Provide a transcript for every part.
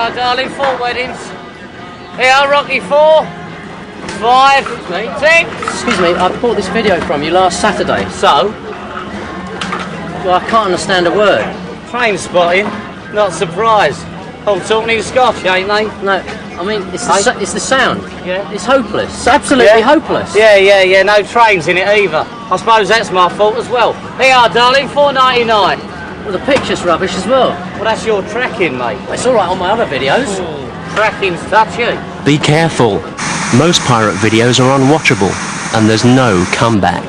are, darling, 4 weddings. Here are Rocky 4, 5, 6. Excuse me, I bought this video from you last Saturday. So? Well, I can't understand a word. Train spotting? Not surprised. All talking in Scotch, ain't they? No, I mean, it's the sound. Yeah. It's hopeless. It's absolutely hopeless. Yeah, no trains in it either. I suppose that's my fault as well. Here you are, darling, $4.99. Well, the picture's rubbish as well. Well, that's your tracking, mate. It's all right on my other videos. Tracking's touchy. Be careful. Most pirate videos are unwatchable, and there's no comeback.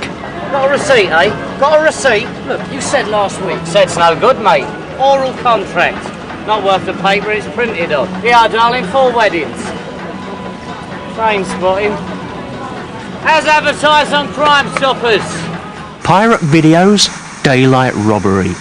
Got a receipt, eh? Got a receipt? Look, you said last week. Said's no good, mate. Oral contract. Not worth the paper it's printed on. Yeah, darling, 4 weddings. Train spotting. As advertised on Crime Stoppers. Pirate videos, daylight robbery.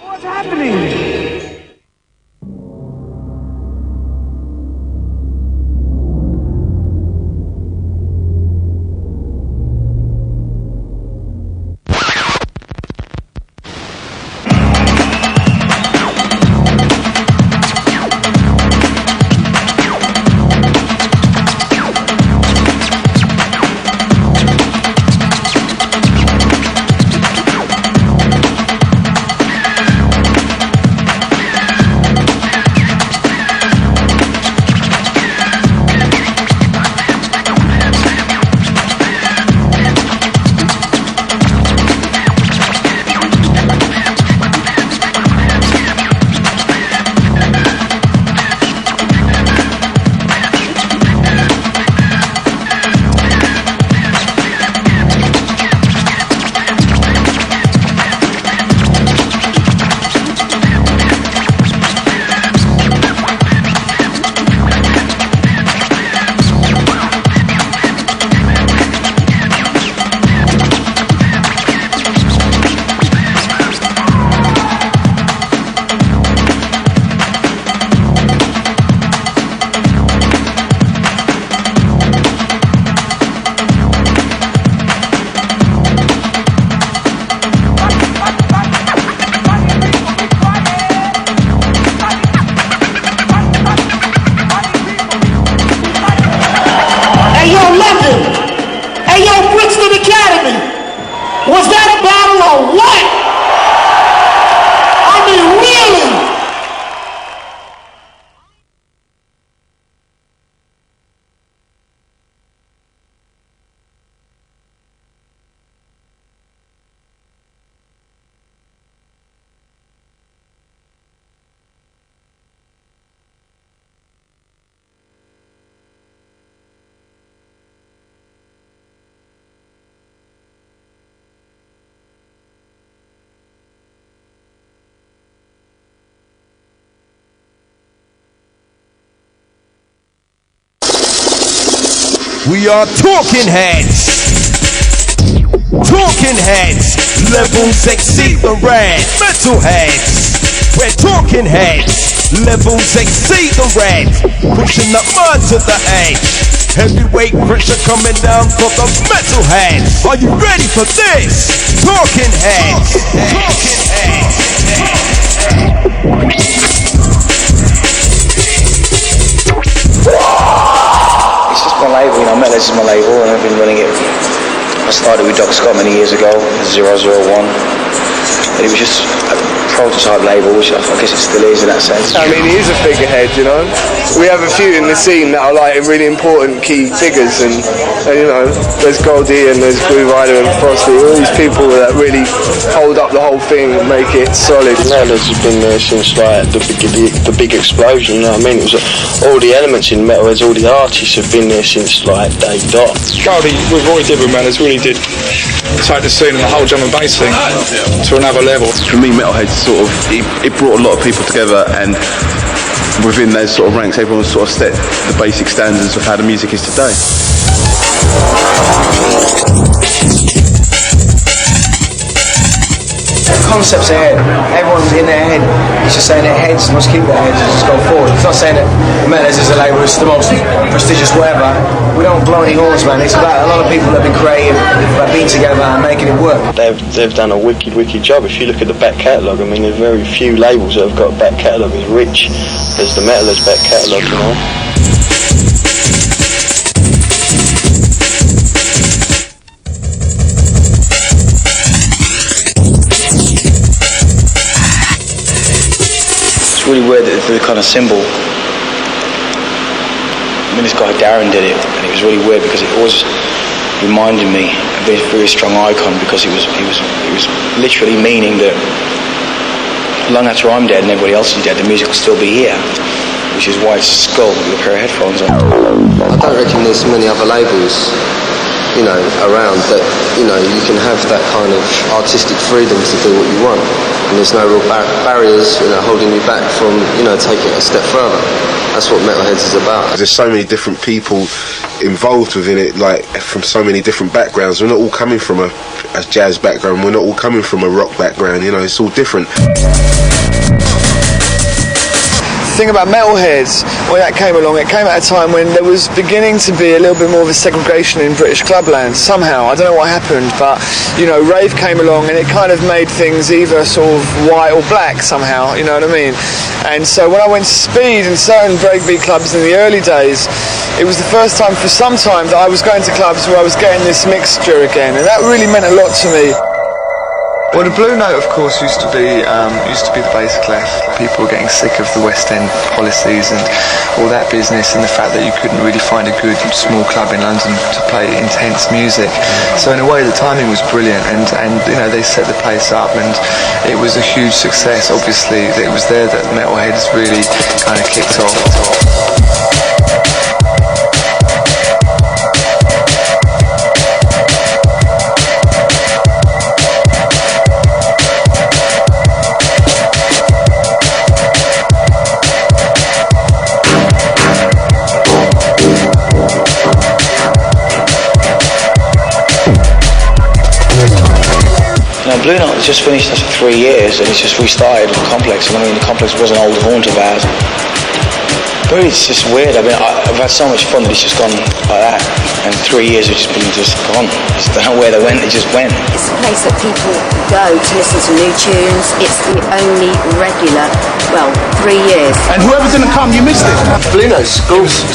What's happening? Was that a battle or what? I mean, really? We are Talkin Headz. Talkin Headz. Levels exceed the red. Metalheadz. We're Talkin Headz. Levels exceed the red. Pushing the mud to the edge. Heavyweight pressure coming down for the Metalheadz. Are you ready for this? Talkin Headz. Talkin Headz. It's just my label, you know, Metalheadz is my label and I've been running it. I started with Doc Scott many years ago, 001. And it was just prototype label, which I guess it still is in that sense. I mean, he is a figurehead, you know. We have a few in the scene that are like really important key figures, and you know, there's Goldie and there's Grooverider and Frosty, all these people that really hold up the whole thing and make it solid. Metalheadz has been there since like the big explosion, you know what I mean? It was all the elements in Metalheadz, all the artists have been there since like day dot. Goldie, with what he did with Metalheadz, really did take the scene and the whole drum and bass thing to another level. For me, Metalheadz sort of, it brought a lot of people together, and within those sort of ranks, everyone sort of set the basic standards of how the music is today. Concepts ahead. Everyone's in their head. It's just saying their heads, must keep their heads and just go forward. It's not saying that Metalheadz is a label, it's the most prestigious whatever. We don't blow any horns, man. It's about a lot of people that have been creative, that have been together and making it work. They've done a wicked job. If you look at the back catalogue, I mean, there's very few labels that have got a back catalogue as rich as the Metalheadz back catalogue, you know. It's really weird that the kind of symbol. I mean, this guy Darren did it, and it was really weird because it always reminded me of a very strong icon, because it was literally meaning that long after I'm dead and everybody else is dead, the music will still be here, which is why it's a skull with a pair of headphones on. I don't reckon there's many other labels, you know, around that, you know, you can have that kind of artistic freedom to do what you want, and there's no real barriers, you know, holding you back from, you know, taking it a step further. That's what Metalheadz is about. There's so many different people involved within it, like from so many different backgrounds. We're not all coming from a jazz background, we're not all coming from a rock background, you know, it's all different. The thing about Metalheadz, when that came along, it came at a time when there was beginning to be a little bit more of a segregation in British clubland somehow. I don't know what happened, but you know, Rave came along and it kind of made things either sort of white or black somehow, you know what I mean? And so when I went to Speed and certain breakbeat clubs in the early days, it was the first time for some time that I was going to clubs where I was getting this mixture again, and that really meant a lot to me. Well, the Blue Note, of course, used to be the bass clef. People were getting sick of the West End policies and all that business, and the fact that you couldn't really find a good small club in London to play intense music. So in a way, the timing was brilliant, and you know, they set the place up, and it was a huge success. Obviously, it was there that Metalheadz really kind of kicked off. Blue Note has just finished after 3 years, and it's just restarted with the Complex. And I mean, the Complex was an old haunt of ours. But it's just weird. I mean, I've had so much fun that it's just gone like that. And 3 years have just been gone. I just don't know where they went, they just went. It's a place that people go to listen to new tunes. It's the only regular, well, 3 years. And whoever didn't come, you missed it. Blue Note's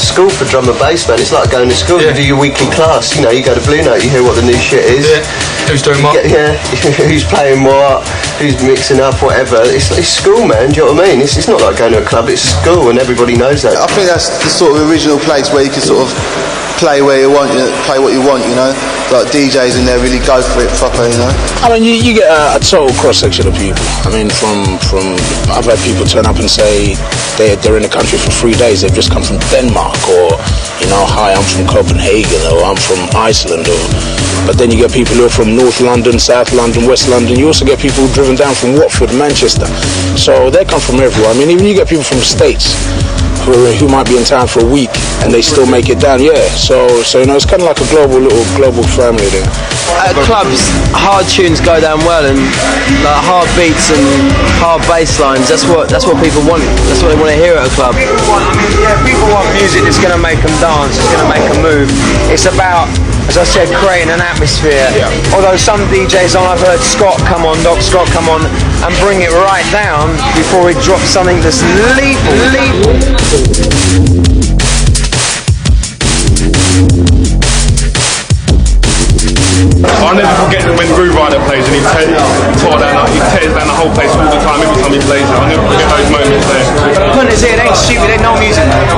school for drum and bass, man. It's like going to school. You do your weekly class, you know, you go to Blue Note, you hear what the new shit is. Yeah. Who's doing what? Yeah, who's playing what, who's mixing up, whatever. It's school, man, do you know what I mean? It's not like going to a club, it's school, and everybody knows that. I think that's the sort of original place where you can sort of play where you want, play what you want, you know. Like DJs in there really go for it proper, you know. I mean, you get a total cross-section of people. I mean, from I've had people turn up and say they're in the country for 3 days, they've just come from Denmark, or, you know, hi, I'm from Copenhagen, or I'm from Iceland, but then you get people who are from North London, South London, West London. You also get people driven down from Watford, Manchester. So they come from everywhere. I mean, even you get people from the States who might be in town for a week and they still make it down. Yeah. So you know, it's kind of like a global family there. At clubs, hard tunes go down well, and like hard beats and hard bass lines. That's what people want. That's what they want to hear at a club. People want music that's going to make them dance. It's going to make them move. It's about, as I said, creating an atmosphere. Yeah. Although some DJs I've heard Doc Scott come on and bring it right down before he drops something that's lethal. I'll never forget when Grooverider plays and he tears down the whole place all the time. Yeah, they know music, man.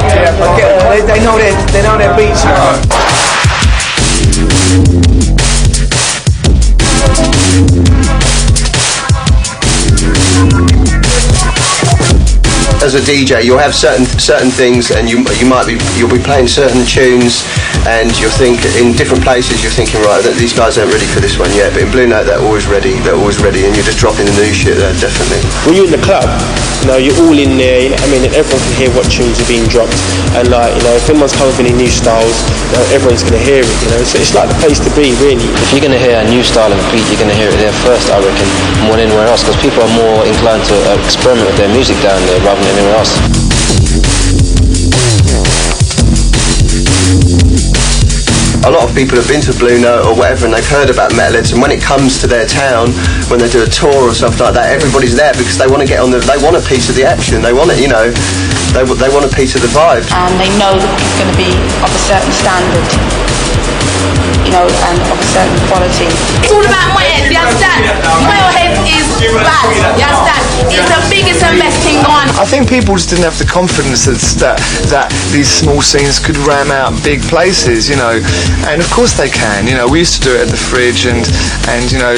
Yeah, they know their beats, man. As a DJ, you'll have certain things, and you'll be playing certain tunes, and you'll think in different places. You're thinking, right, that these guys aren't ready for this one yet. But in Blue Note, they're always ready, and you're just dropping the new shit there, definitely. When you're in the club, you know, you're all in there. I mean, everyone can hear what tunes are being dropped, and like, you know, if anyone's coming with any new styles, you know, everyone's going to hear it. You know, so it's like the place to be, really. If you're going to hear a new style of beat, you're going to hear it there first, I reckon, more than anywhere else, because people are more inclined to experiment with their music down there rather than anywhere else. A lot of people have been to Blue Note or whatever, and they've heard about Metalheadz, and when it comes to their town, when they do a tour or stuff like that, everybody's there because they want to get on they want a piece of the action, they want it, you know, they want a piece of the vibe. And they know that it's going to be of a certain standard, you know, and of a certain quality. It's all about Metalheadz, you understand? Metalheadz is bad, you understand? It's the biggest and best thing going. I think people just didn't have the confidence that these small scenes could ram out big places, you know, and of course they can. You know, we used to do it at the Fridge, and you know,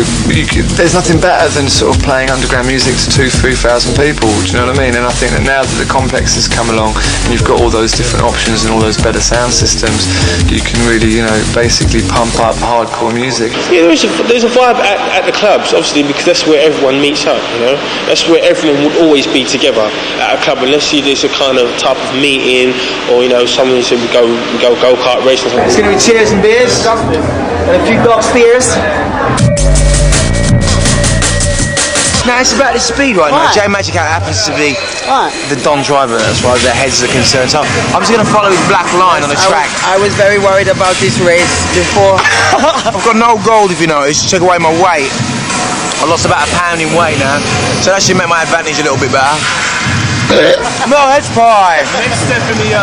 there's nothing better than sort of playing underground music to 2,000-3,000 people. Do you know what I mean? And I think that now that the Complex has come along and you've got all those different options and all those better sound systems, you can really, you know, basically pump up hardcore music. Yeah, there's a vibe at the clubs, obviously, because that's where everyone meets up, you know. That's where everyone would always be together at a club, unless there's a kind of type of meeting, or, you know, someone said we go go-kart racing. It's going to be cheers and beers, and a few dog steers. No, it's about the speed right now. J Magic happens to be the Don driver as far as their heads are concerned. So I'm just going to follow his black line on the track. I was very worried about this race before. I've got no gold, if you notice. Took away my weight. I lost about £1 pound in weight now, so that should make my advantage a little bit better. Metalheadz pie.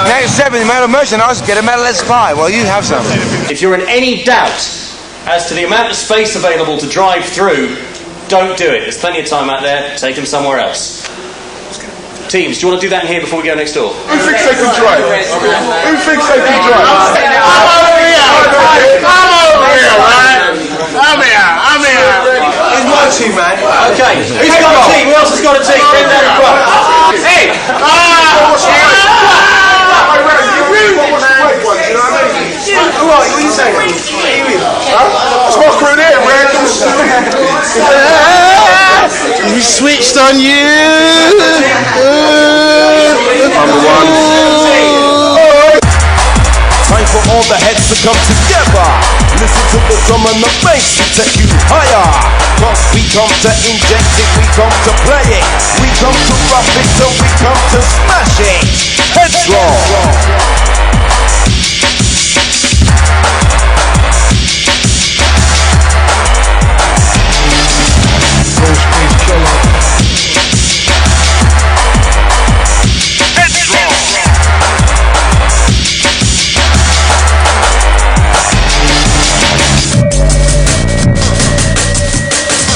Next step in the metal merchandise, get a Metalheadz pie. Well, you have some. If you're in any doubt as to the amount of space available to drive through, don't do it. There's plenty of time out there. Take them somewhere else. Teams, do you want to do that in here before we go next door? Who thinks they can drive? Who thinks they can drive? I'm over here, right? I'm here. He's my team, man. Okay. Who's got a team? Who else has got a team? Bring that across. Hey! You really want to wait one, you know what I mean? What are you saying? It's my crew there, man. We switched on you. Number one. Time for all the heads to come together. Listen to the drum and the bass to take you higher. Cause we come to inject it, we come to play it, we come to rock it, so we come to smash it. Headstrong.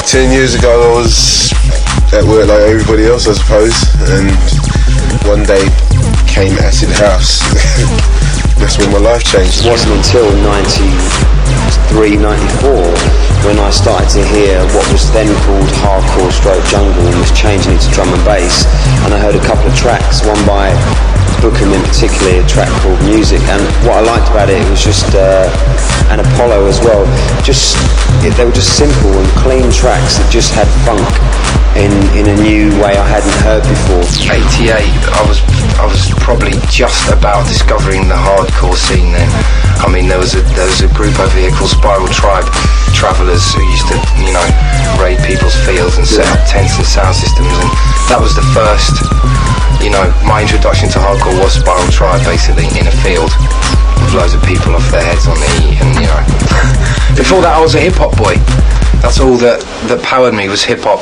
Ten years ago I was at work like everybody else, I suppose, and one day came Acid House. That's when my life changed. It wasn't until 93, 94 when I started to hear what was then called hardcore stroke jungle and was changing into drum and bass, and I heard a couple of tracks, one by Bookham in particular, a track called Music, and what I liked about it was just and Apollo as well, they were just simple and clean tracks that just had funk in a new way I hadn't heard before. 88, I was probably just about discovering the hardcore scene then. I mean, there was a group over here called Spiral Tribe Travellers who used to, you know, raid people's fields and set up tents and sound systems, and that was the first, you know, my introduction to hardcore was Spiral Tribe, basically, in a field with loads of people off their heads on the E, and, you know. Before that I was a hip-hop boy. That's all that powered me was hip-hop.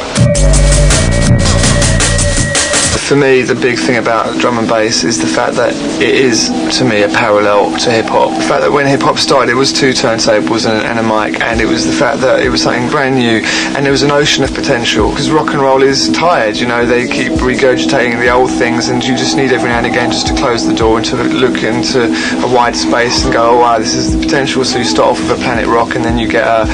The for me, the big thing about drum and bass is the fact that it is, to me, a parallel to hip-hop. The fact that when hip-hop started, it was 2 turntables and a mic, and it was the fact that it was something brand new, and there was an ocean of potential, because rock and roll is tired, you know, they keep regurgitating the old things, and you just need every now and again just to close the door and to look into a wide space and go, oh wow, this is the potential. So you start off with a Planet Rock, and then you get a,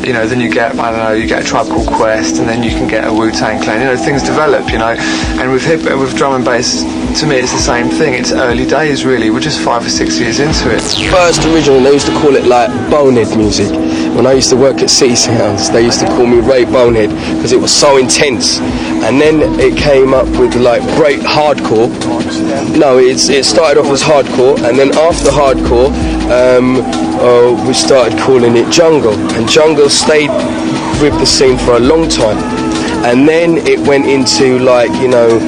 you know, then you get, I don't know, you get a Tribe Called Quest, and then you can get a Wu-Tang Clan, you know, things develop, you know. And with drum and bass, to me it's the same thing. It's early days really, we're just 5 or 6 years into it. First originally they used to call it like bonehead music. When I used to work at City Sounds, they used to call me Ray Bonehead because it was so intense. And then it came up with like break hardcore. No, it started off as hardcore, and then after hardcore we started calling it jungle, and jungle stayed with the scene for a long time. And then it went into like, you know,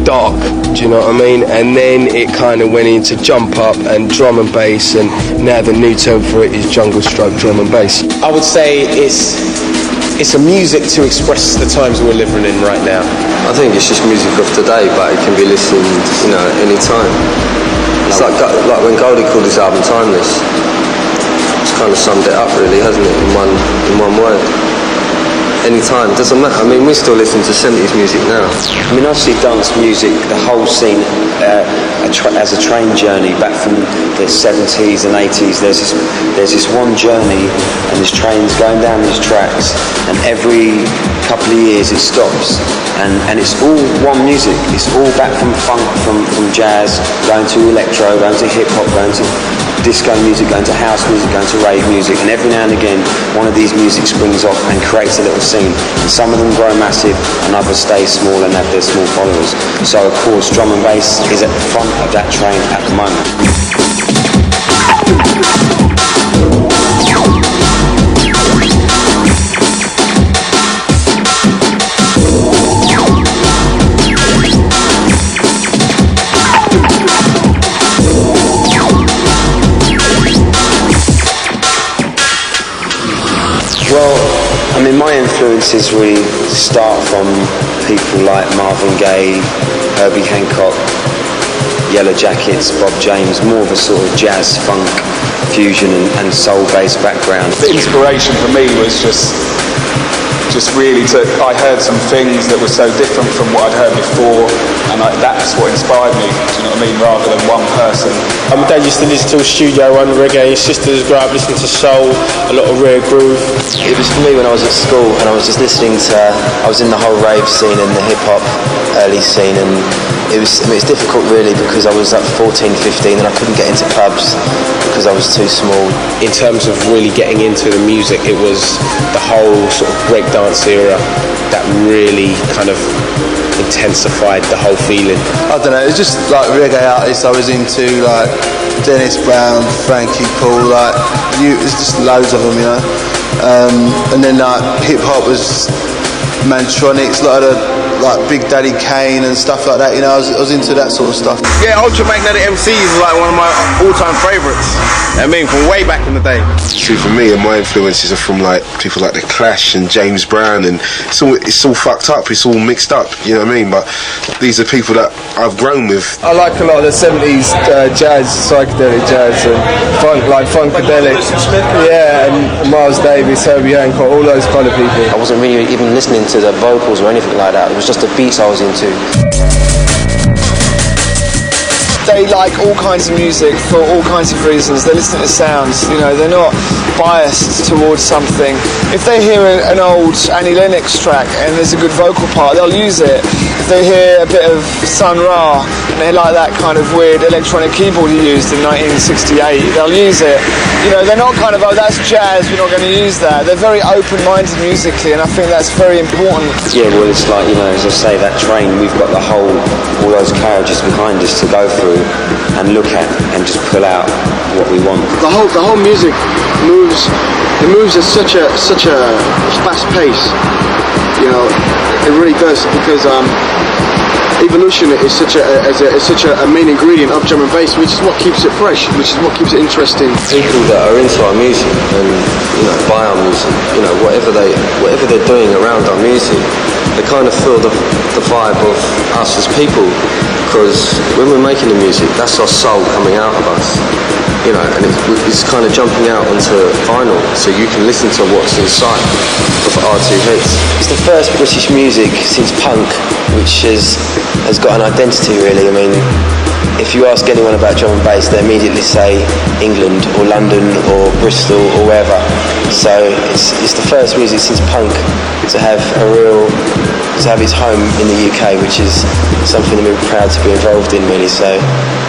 dark, do you know what I mean? And then it kind of went into jump up and drum and bass, and now the new term for it is jungle stroke drum and bass. I would say it's a music to express the times we're living in right now. I think it's just music of today, but it can be listened, you know, any time. It's like when Goldie called his album Timeless. It's kind of summed it up really, hasn't it, in one word. Anytime, doesn't matter. I mean, we still listen to 70s music now. I mean, I see dance music, the whole scene, as a train journey back from the 70s and 80s. There's this one journey, and there's trains going down these tracks, and every couple of years it stops, and it's all one music. It's all back from funk, from jazz, going to electro, going to hip hop, going to disco music, going to house music, going to rave music, and every now and again one of these music springs off and creates a little scene, and some of them grow massive and others stay small and have their small followers. So of course drum and bass is at the front of that train at the moment. Well, I mean, my influences really start from people like Marvin Gaye, Herbie Hancock, Yellow Jackets, Bob James, more of a sort of jazz, funk, fusion and soul-based background. The inspiration for me was just really I heard some things that were so different from what I'd heard before, and that's what inspired me, do you know what I mean, rather than one person. My dad used to listen to a studio on reggae, his sisters grew up listening to soul, a lot of rare groove. It was for me when I was at school, and I was just listening to, I was in the whole rave scene and the hip-hop early scene, and it was difficult really because I was like 14, 15 and I couldn't get into clubs because I was too small. In terms of really getting into the music, it was the whole sort of breakdance era that really kind of intensified the whole feeling. I don't know, it was just like reggae artists I was into, like Dennis Brown, Frankie Paul, like there's just loads of them, you know. And then like hip hop was Mantronics, like Big Daddy Kane and stuff like that, you know. I was into that sort of stuff. Yeah, Ultra Magnetic MC is like one of my all-time favourites. I mean, from way back in the day. See, for me, and my influences are from like people like The Clash and James Brown, and it's all fucked up, it's all mixed up, you know what I mean? But these are people that I've grown with. I like a lot of the 70s jazz, psychedelic jazz, and funk, like Funkadelic. Yeah, and Miles Davis, Herbie Hancock, all those kind of people. I wasn't really even listening to the vocals or anything like that. It was just the beats I was into. They like all kinds of music for all kinds of reasons. They listen to sounds, you know, they're not biased towards something. If they hear an old Annie Lennox track and there's a good vocal part, they'll use it. If they hear a bit of Sun Ra and they like that kind of weird electronic keyboard he used in 1968, they'll use it. You know, they're not kind of, oh, that's jazz, we're not going to use that. They're very open-minded musically, and I think that's very important. Yeah, well, it's like, you know, as I say, that train, we've got all those carriages behind us to go through and look at and just pull out what we want. The whole music moves at such a fast pace, you know. It really does, because evolution is such a main ingredient of drum and bass, which is what keeps it fresh, which is what keeps it interesting. People that are into our music and buy our music, whatever they're doing around our music, they kind of feel the vibe of us as people, because when we're making the music, that's our soul coming out of us, and it's kind of jumping out onto vinyl, so you can listen to what's inside of R2 Headz. It's the first British music since punk which has got an identity, really. I mean, if you ask anyone about drum and bass, they immediately say England or London or Bristol or wherever. So it's the first music since punk to have its home in the UK, which is something that we're proud to be involved in, really. So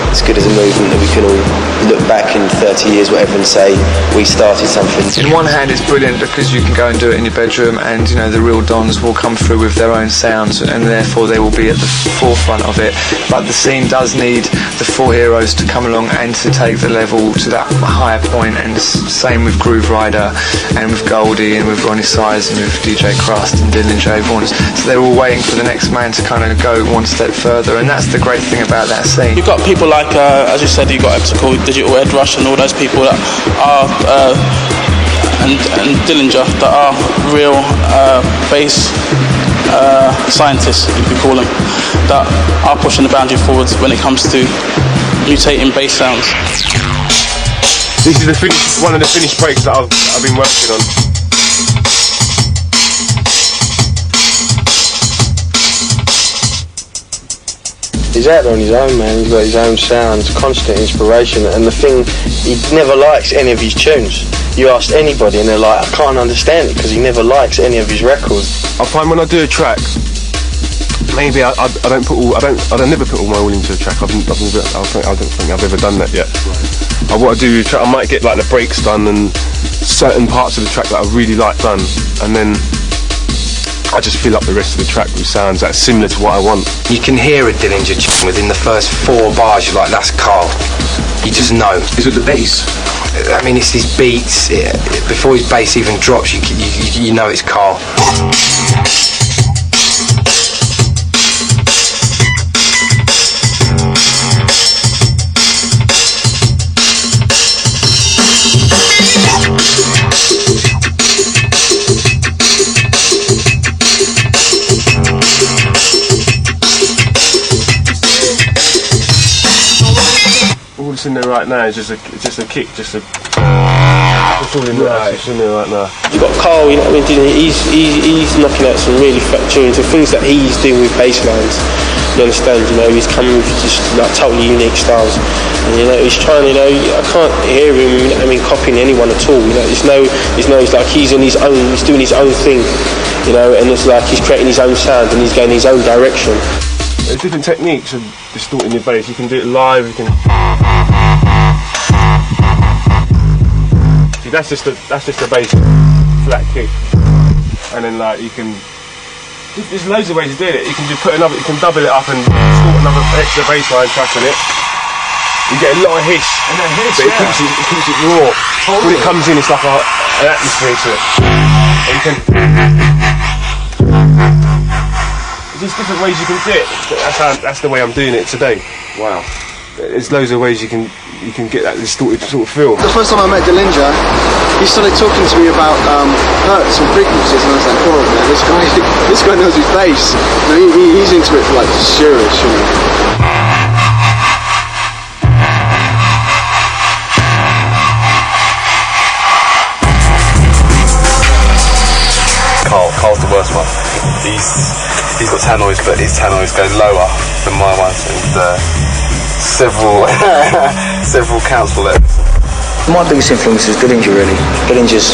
it's good as a movement that we can all look back in 30 years, whatever, and say we started something. In one hand, it's brilliant because you can go and do it in your bedroom, and the real dons will come through with their own sounds, and therefore they will be at the forefront of it. But the scene does need the four heroes to come along and to take the level to that higher point, and same with Grooverider and with Goldie and with Ronnie Size and with DJ Crust and Dylan J. Vaughan. So they're all waiting for the next man to kind of go one step further, and that's the great thing about that scene. You've got people like, as you said, you've got Optical, Digital Ed Rush and all those people that are, and Dillinger, that are real bass scientists, if you call them, that are pushing the boundary forwards when it comes to mutating bass sounds. This is one of the finished breaks that I've been working on. He's out there on his own, man. He's got his own sounds, constant inspiration, and the thing, he never likes any of his tunes. You ask anybody and they're like, I can't understand it, because he never likes any of his records. I find when I do a track, maybe I don't never put all my all into a track. I don't think I've ever done that yet. What I do, I might get like the breaks done and certain parts of the track that I really like done, and then I just fill up the rest of the track with sounds that's similar to what I want. You can hear a Dillinger tune within the first 4 bars. You're like, that's Carl. You just know. Is it the bass? I mean, it's his beats. Before his bass even drops, you know it's Carl. All that's in there right now is just a kick, just all in there, just in there right now. You've got Carl, he's knocking out some really fat tunes, the things that he's doing with bass lines. You understand, he's coming with just like totally unique styles, and he's trying, I can't hear him, copying anyone at all. It's like he's on his own, he's doing his own thing, and it's like he's creating his own sound and he's going his own direction. There's different techniques of distorting your bass. You can do it live. You can. See, that's just a bass flat kick, and then like you can. There's loads of ways of doing it. You can just you can double it up and distort another extra bass line track on it. You get a lot of hiss, but it keeps it raw. Totally. When it comes in, it's like an atmosphere to it. And you can. There's different ways you can do it. That's the way I'm doing it today. Wow. There's loads of ways you can get that distorted sort of feel. The first time I met Dillinger, he started talking to me about hertz and frequencies, and I was like, oh man, this guy knows his bass. He's into it for like serious, Carl's the worst one. He's got tannoys, but his tannoys go lower than my ones, and several council letters. My biggest influence is Dillinger, really. Dillinger's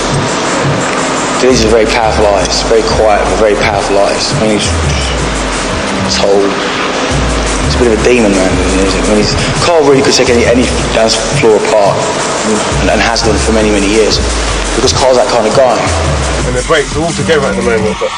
very powerful artist, very quiet but very powerful artist. He's a bit of a demon, man. Carl really could take any dance floor apart, and has done for many, many years, because Carl's that kind of guy. And the breaks are all together at the moment, but.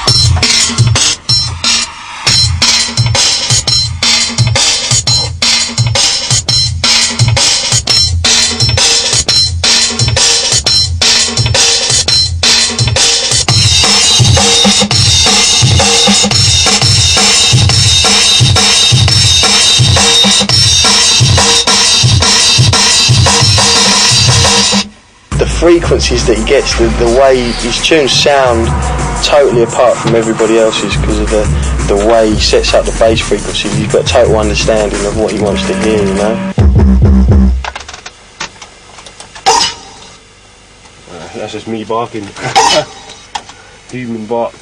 frequencies that he gets, the way his tunes sound totally apart from everybody else's because of the way he sets up the bass frequencies. He's got total understanding of what he wants to hear, you know. That's just me barking. Human bark.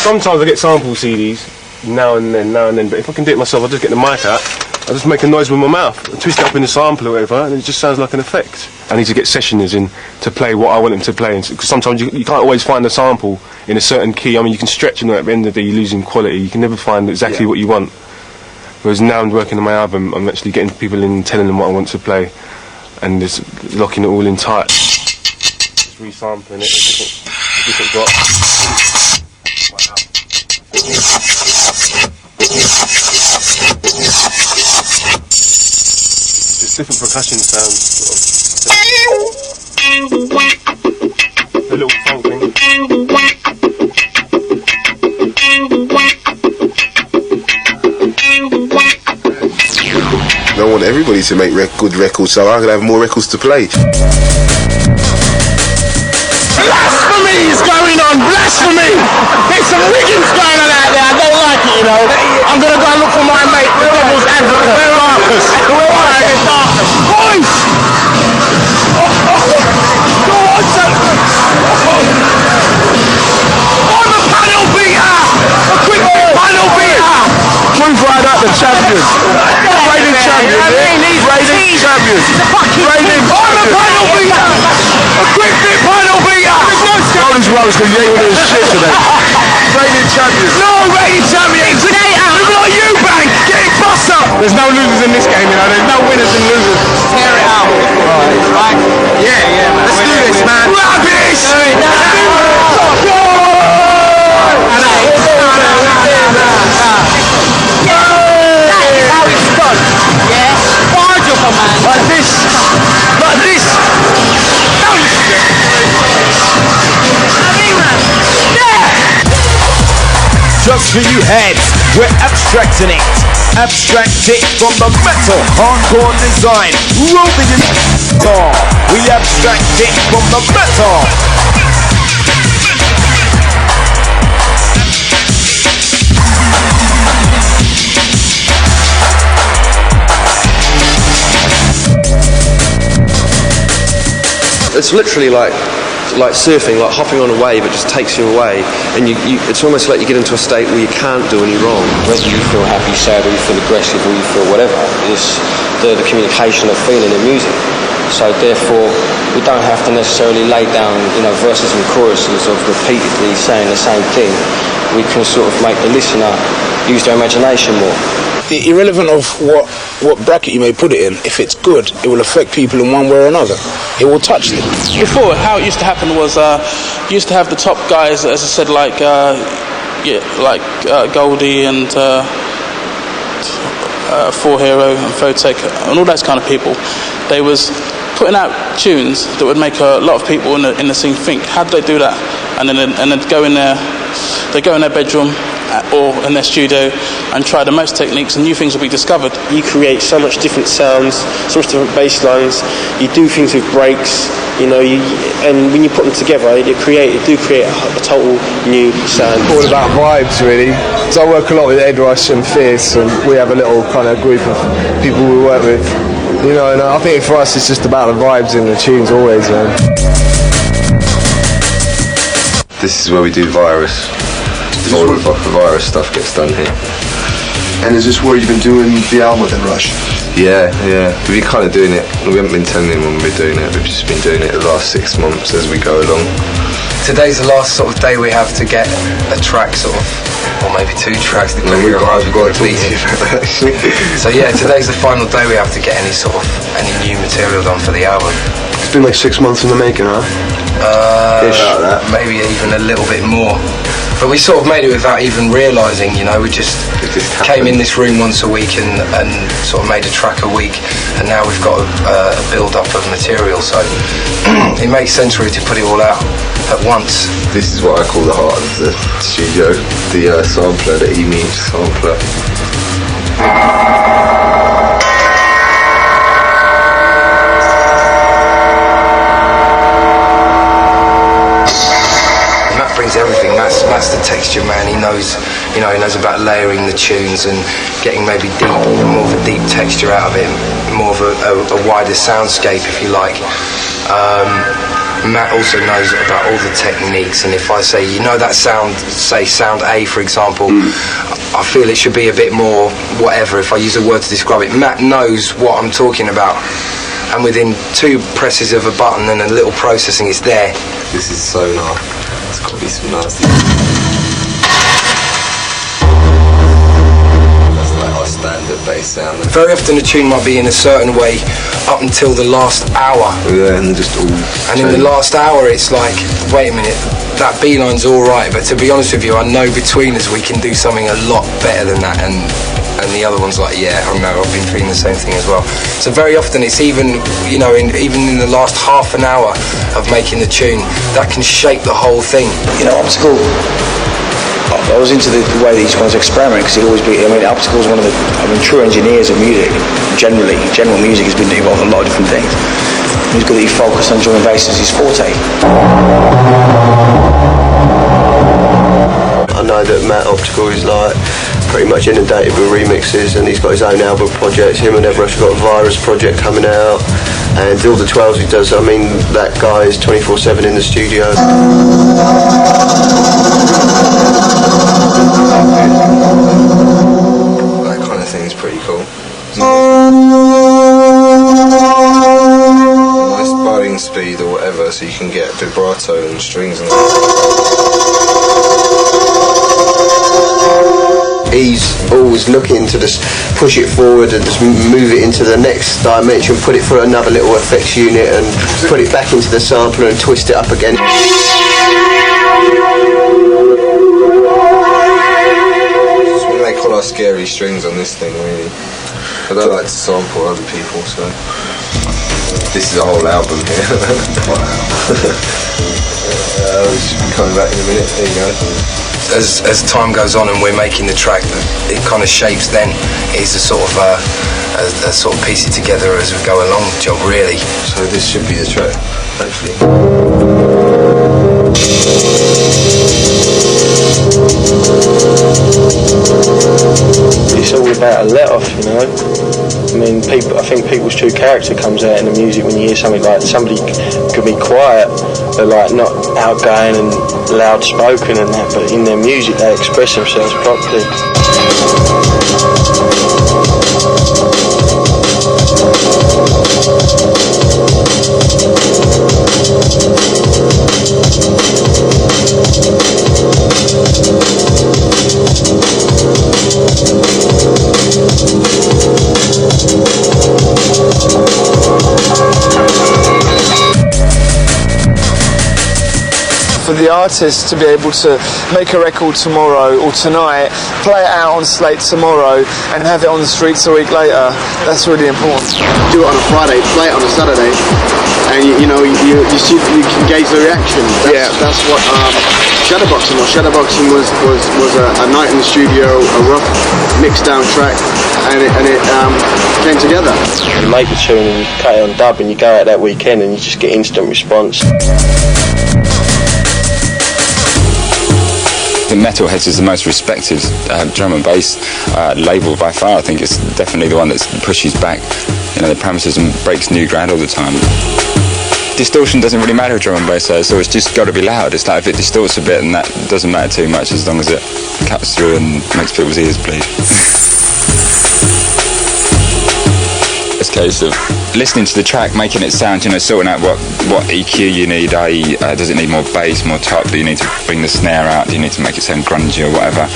Sometimes I get sample CDs, now and then, but if I can do it myself, I just get the mic out, I just make a noise with my mouth, I twist it up in the sample or whatever, and it just sounds like an effect. I need to get sessioners in to play what I want them to play, because sometimes you can't always find a sample in a certain key. I mean, you can stretch, and at the end of the day you're losing quality, you can never find exactly what you want. Whereas now I'm working on my album, I'm actually getting people in, telling them what I want to play, and just locking it all in tight. Just resampling it with different drops. Just different percussion sounds, a little funk thing. I want everybody to make good records, so I can have more records to play. Blasphemy is going on! Blasphemy! There's some wiggins going on out there. I don't like it, you know. I'm gonna go and look for my mate, the Devil's Advocate. Where are you? Where are you? Boys! Go on, son! I'm a panel beater! A quick panel beater! Grooverider, the champion. Reigning champion. Reigning champion. Reigning. I'm a panel beater! A quick bit panel beater! Goldie's rose because you ain't with his shit today. Reigning champion. No reigning champion! Look like you, Bang! Get it bust up! There's no losers in this game, you know. There's no winners and losers. Tear it out. Right? Yeah, man. Let's do this, man. Rubbish! Like this! Like this! Just for you heads, we're abstracting it. Abstract it from the metal hardcore design. Roll the guitar. We abstract it from the metal. It's literally like surfing, like hopping on a wave. It just takes you away, and it's almost like you get into a state where you can't do any wrong. Whether you feel happy, sad, or you feel aggressive, or you feel whatever, it's the communication of feeling in music. So therefore, we don't have to necessarily lay down, verses and choruses of repeatedly saying the same thing. We can sort of make the listener use their imagination more. Irrelevant of what bracket you may put it in, if it's good, it will affect people in one way or another. It will touch them. Before, how it used to happen was you used to have the top guys, as I said, like Goldie and Four Hero and Photech and all those kind of people. They was putting out tunes that would make a lot of people in the scene think, how did they do that? And then go in there, they go in their bedroom or in their studio and try the most techniques, and new things will be discovered. You create so much different sounds, so much different bass lines. You do things with breaks, and when you put them together, you do create a total new sound. All about vibes, really. So I work a lot with Ed Rush and Fierce, and we have a little kind of group of people we work with. And I think for us it's just about the vibes and the tunes always, man. This is where we do Virus. All of the Virus stuff gets done here. And is this where you've been doing the album with Ed Rush? Yeah. We've been kind of doing it. We haven't been telling him when we're doing it. We've just been doing it the last 6 months as we go along. Today's the last sort of day we have to get a track or maybe 2 tracks. We've got to beat it. So yeah, today's the final day we have to get any new material done for the album. It's been like 6 months in the making, huh? Maybe even a little bit more. But we sort of made it without even realising, we just came in this room once a week and sort of made a track a week, and now we've got a build-up of material, so it makes sense really to put it all out at once. This is what I call the heart of the studio, the sampler, the E-Mean sampler. that's the texture man. He knows, you know, he knows about layering the tunes and getting maybe more of a deep texture out of it, more of a wider soundscape, if you like. Matt also knows about all the techniques, and if I say, you know, that sound, say sound A for example, I feel it should be a bit more whatever, if I use a word to describe it. Matt knows what I'm talking about, and within 2 presses of a button and a little processing, it's there. This is so nice. It's got to be some nasty. That's like our standard bass sound. Very often the tune might be in a certain way up until the last hour. Yeah, and just all. And in the last hour, it's like, wait a minute, that B line's all right, but to be honest with you, I know between us we can do something a lot better than that, and the other one's like, yeah, I know, I've been feeling the same thing as well. So very often it's even, you know, even in the last half an hour of making the tune, that can shape the whole thing. You know, optical, I was into the way that each one's experiment, because it'll always be, I mean, optical is one of the, true engineers of music, generally. General music has been involved in a lot of different things. He's good that he focused on drum and bass as his forte. I know that Matt Optical is like pretty much inundated with remixes, and he's got his own album projects. Him and Everest have got a Virus project coming out, and all the 12s he does, I mean, that guy is 24/7 in the studio. That kind of thing is pretty cool. Nice bowing speed or whatever, so you can get vibrato and strings and He's always looking to just push it forward and just move it into the next dimension, put it through another little effects unit and put it back into the sampler and twist it up again. That's what they call our scary strings on this thing, really. I don't like to sample other people, so this is a whole album here. Should be coming back in a minute. There you go. As time goes on and we're making the track, it kind of shapes then. It's a sort of a sort of piece it together as we go along job, really. So this should be the track, hopefully. It's all about a let-off, you know. I mean, I think people's true character comes out in the music when you hear something like somebody could be quiet, they're like not outgoing and loud spoken and that, but in their music they express themselves properly. For the artist to be able to make a record tomorrow or tonight, play it out on Slate tomorrow and have it on the streets a week later, that's really important. Do it on a Friday, play it on a Saturday, and you know, you see, you can gauge the reaction. That's what shadowboxing was. Shadowboxing was a night in the studio, a rough mixed down track, and it came together. You make the tune and you cut it on dub and you go out that weekend and you just get instant response. I think Metalheadz is the most respected drum and bass label by far. I think it's definitely the one that pushes back, you know, the parameters and breaks new ground all the time. Distortion doesn't really matter with drum and bass, so it's just got to be loud. It's like if it distorts a bit, and that doesn't matter too much as long as it cuts through and makes people's ears bleed. It's a case of listening to the track, making it sound, you know, sorting out what EQ you need, i.e. does it need more bass, more top, do you need to bring the snare out, do you need to make it sound grungy or whatever,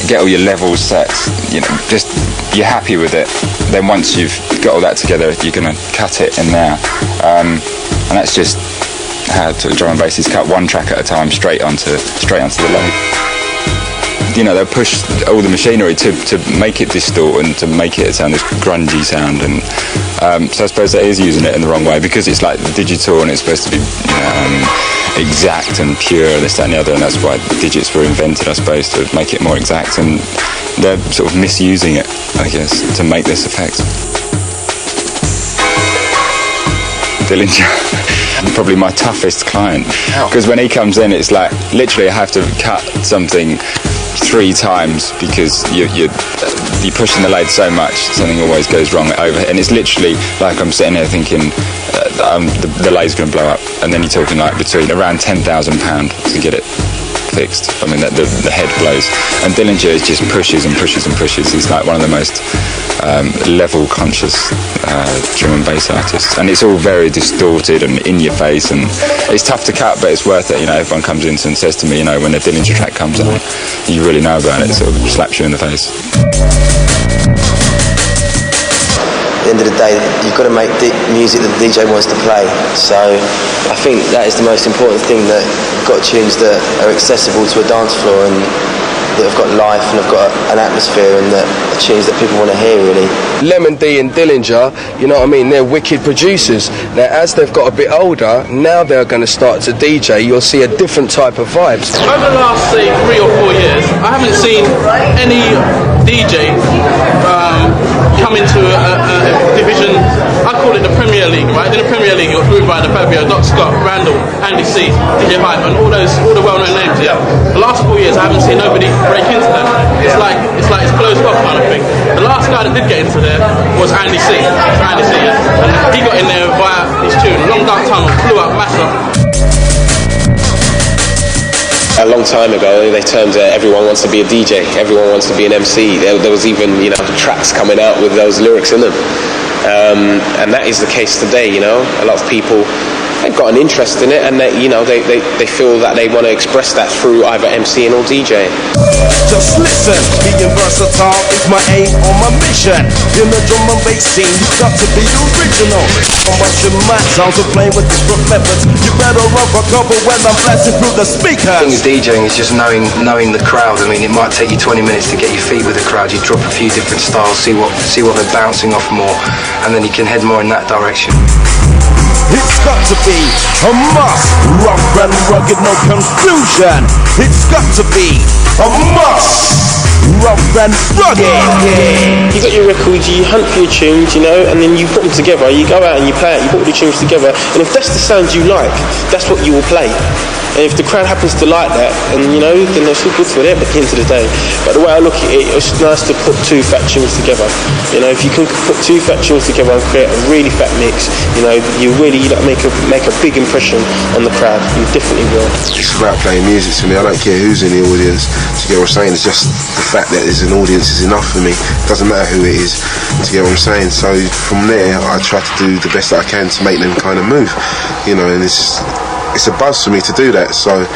get all your levels set, you know, just you're happy with it, then once you've got all that together you're going to cut it in there, and that's just how drum and bass is cut, one track at a time straight onto the load. You know, they'll push all the machinery to make it distort and to make it sound this grungy sound, and so I suppose that is using it in the wrong way, because it's like digital and it's supposed to be exact and pure and this, that and the other, and that's why digits were invented, I suppose, to make it more exact, and they're sort of misusing it, I guess, to make this effect. Dillinger. Probably my toughest client, because when he comes in, it's like literally I have to cut something 3 times because you're pushing the lathe so much, something always goes wrong over, and it's literally like I'm sitting here thinking the lathe's going to blow up, and then you're talking like between around £10,000 to get it fixed. I mean, the head blows, and Dillinger just pushes and pushes and pushes. He's like one of the most level conscious drum and bass artists, and it's all very distorted and in your face, and it's tough to cut, but it's worth it. You know, everyone comes in and says to me, you know, when the Dillinger track comes on, you really know about it. It sort of slaps you in the face. At the end of the day, you've got to make music that the DJ wants to play. So I think that is the most important thing, that you've got tunes that are accessible to a dance floor and that have got life and have got an atmosphere, and that are tunes that people want to hear, really. Lemon D and Dillinger, you know what I mean, they're wicked producers. Now as they've got a bit older, now they're going to start to DJ, you'll see a different type of vibes. Over the last, say, 3 or 4 years, I haven't seen any DJ come into a division, I call it the Premier League, right? In the Premier League, you've got Grooverider, Fabio, Doc Scott, Randall, Andy C, DJ Hype, and all the well-known names, yeah? The last 4 years, I haven't seen nobody break into them. It's like it's closed off kind of thing. The last guy that did get into there was Andy C. Yeah? And he got in there via his tune, Long Dark Tunnel, blew up, massive. A long time ago, they termed everyone wants to be a DJ, everyone wants to be an MC. There was even, you know, tracks coming out with those lyrics in them. And that is the case today, you know. A lot of people, they've got an interest in it, and they feel that they want to express that through either MCing or DJing. Just listen, being versatile is my aim on my mission. In the drum and bass scene, you got to be original. I'm busting my sounds and playing with different methods. You better run for cover when I'm blasting through the speakers. The thing with DJing is just knowing the crowd. I mean, it might take you 20 minutes to get your feet with the crowd. You drop a few different styles, see what they're bouncing off more, and then you can head more in that direction. It's got to be a must, rough and rugged, no confusion. It's got to be a must, rough and rugged. Yeah. You got your records, you hunt for your tunes, you know, and then you put them together. You go out and you play it, you put the tunes together, and if that's the sound you like, that's what you will play. And if the crowd happens to like that, and you know, then it's all good for them at the end of the day. But the way I look at it, it's nice to put 2 fat tunes together. You know, if you can put 2 fat tunes together and create a really fat mix, you know, you really make a big impression on the crowd. You definitely will. It's about playing music to me. I don't care who's in the audience. To get what I'm saying, it's just the fact that there's an audience is enough for me. It doesn't matter who it is. To get what I'm saying. So from there, I try to do the best that I can to make them kind of move. You know, and it's a buzz for me to do that. So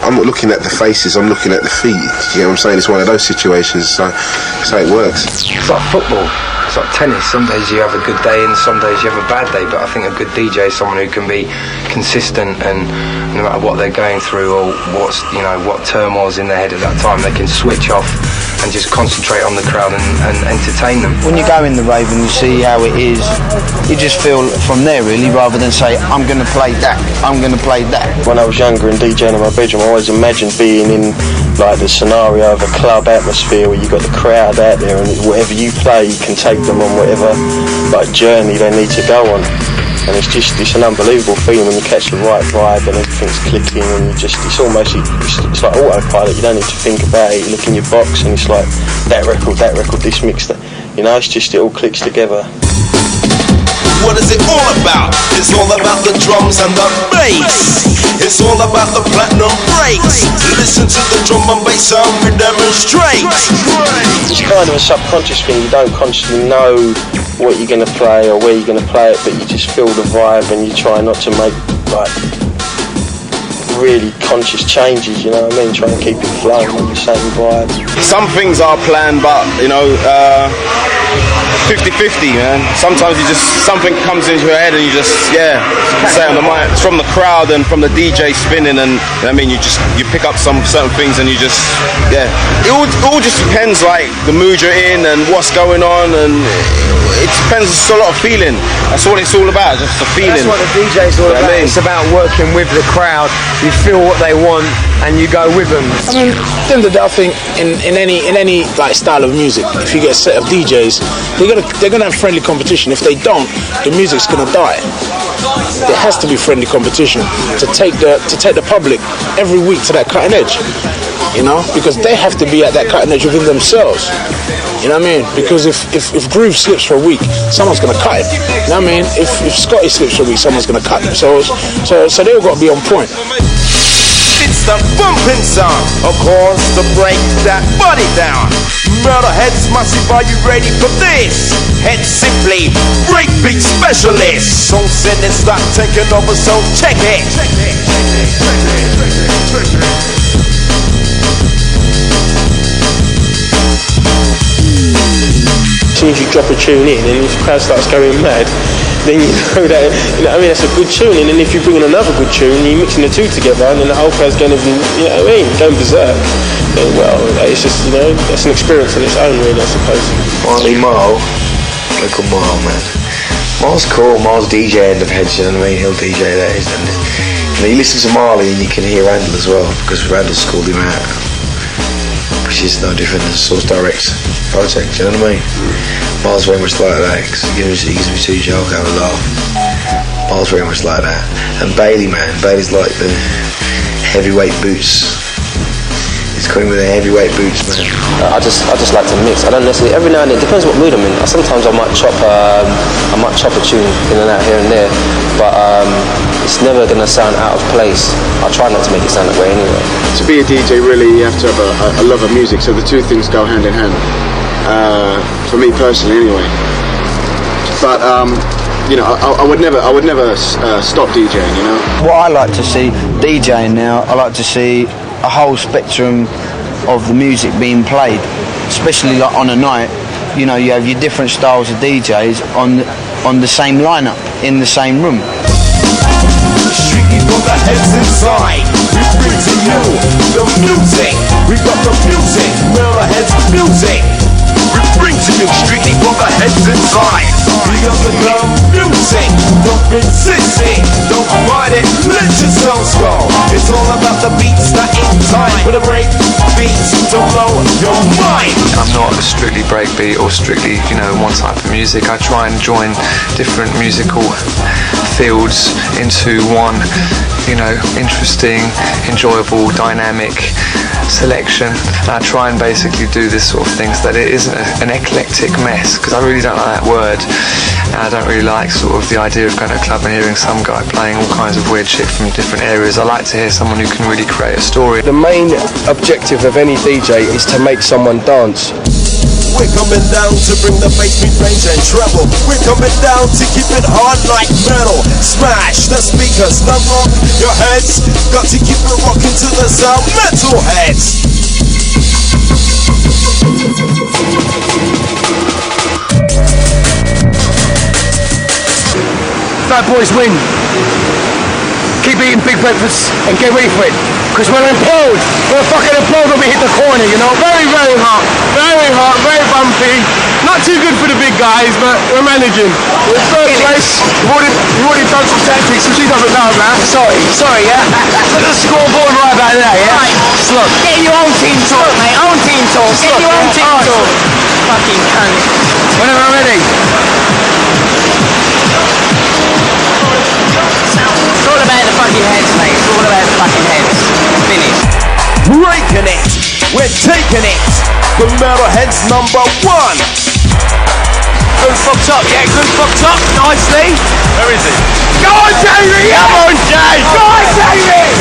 I'm not looking at the faces, I'm looking at the feet. You know what I'm saying? It's one of those situations, so that's how it works. It's like football, it's like tennis. Some days you have a good day and some days you have a bad day, but I think a good DJ is someone who can be consistent, and no matter what they're going through or what turmoil's in their head at that time, they can switch off and just concentrate on the crowd and entertain them. When you go in the rave and you see how it is, you just feel from there really, rather than say, I'm going to play that, I'm going to play that. When I was younger and DJing in my bedroom, I always imagined being in like the scenario of a club atmosphere where you got the crowd out there, and whatever you play, you can take them on whatever like journey they need to go on. And it's an unbelievable feeling when you catch the right vibe and everything's clicking, and it's like autopilot. You don't need to think about it. You look in your box and it's like that record, this mix, that, you know, it all clicks together. What is it all about? It's all about the drums and the bass. It's all about the platinum breaks. Listen to the drum and bass sound, we demonstrate. It's kind of a subconscious thing. You don't consciously know what you're going to play or where you're going to play it, but you just feel the vibe and you try not to make like really conscious changes, you know what I mean? Try and keep it flowing with the same vibe. Some things are planned, but you know, 50-50, man. Sometimes something comes into your head and you just, say on the mind. It's from the crowd and from the DJ spinning, and I mean, you pick up some certain things and you just, It all just depends, like the mood you're in and what's going on, and it depends. It's a lot of feeling. That's what it's all about, just a feeling. That's what the DJ's all about. It's about working with the crowd. You feel what they want and you go with them. I mean, at the end of the day, I think in any like style of music, if you get a set of DJs, they're they're gonna have friendly competition. If they don't, the music's gonna die. There has to be friendly competition to take the public every week to that cutting edge. You know, because they have to be at that cutting edge within themselves. You know what I mean? Because if Groove slips for a week, someone's gonna cut him. You know what I mean? If Scotty slips for a week, someone's gonna cut him. So they all got to be on point. It's the bumping sound, of course, to break that body down. Metalheadz Massive, are you ready for this? Head simply breakbeat specialist. So send and start taking over, so check it. As soon as you drop a tune in and the crowd starts going mad, then you know that, you know what I mean, that's a good tune. And then if you bring in another good tune, you're mixing the two together, and then the whole crowd's going to be, you know what I mean, going berserk. And well, it's just, you know, that's an experience on its own, really, I suppose. Marley Marl, local Marl, man. Marl's cool, Marl's DJ end of Heads, you know what I mean? He'll DJ that, isn't it? You know, you listen to Marley and you can hear Randall as well, because Randall's called him out. Which is no different than Source Direct's project, you know what I mean? Marl's very much like that, because he gives me two jokes, have a laugh. Marl's very much like that. And Bailey, man, Bailey's like the heavyweight boots. He's coming with the heavyweight boots, man. I just like to mix. I don't necessarily, every now and then, it depends what mood I'm in. Sometimes I might chop a tune in and out here and there, but it's never going to sound out of place. I try not to make it sound that way anyway. To be a DJ, really, you have to have a love of music, so the two things go hand in hand. For me personally, anyway. But you know, I would never stop DJing. You know. What I like to see DJing now, I like to see a whole spectrum of the music being played, especially like on a night. You know, you have your different styles of DJs on the same lineup in the same room. Strictly for the heads inside, we bring to you the music. We got the music, Metalheadz music. We bring to you strictly for the heads inside. The underground music, don't resist it, don't fight it, let yourselves go. It's all about the beats that in time, with a break beats to blow your mind. I'm not strictly breakbeat or strictly, you know, one type of music. I try and join different musical fields into one, you know, interesting, enjoyable, dynamic selection. And I try and basically do this sort of thing so that it isn't an eclectic mess, because I really don't like that word. And I don't really like sort of the idea of going to a club and hearing some guy playing all kinds of weird shit from different areas. I like to hear someone who can really create a story. The main objective of any DJ is to make someone dance. We're coming down to bring the bass, mid-range and treble. We're coming down to keep it hard like metal. Smash the speakers, now rock your heads. Got to keep it rocking to the sound. Metalheadz. Fat boys win. Keep eating big breakfasts and get ready for it. Because we'll implode. We'll fucking implode when we hit the corner, you know. Very, very hot, very bumpy. Not too good for the big guys, but we're managing. We're third place. You've already done some tactics, so she doesn't know, man. Sorry, yeah? Look at the scoreboard right back there, yeah? Right, Slug. Get your own team talk, mate. Own team talk. Get your own team talk. Fucking cunt. Whenever I'm ready. It's all about the fucking heads, mate. It's all about the fucking heads. Finished. Breaking it. We're taking it. The Metalheadz #1. Groove fucked up, yeah, groove fucked up, nicely. Where is it? Go on, Jamie! Come on, Jay! Go on, Jamie!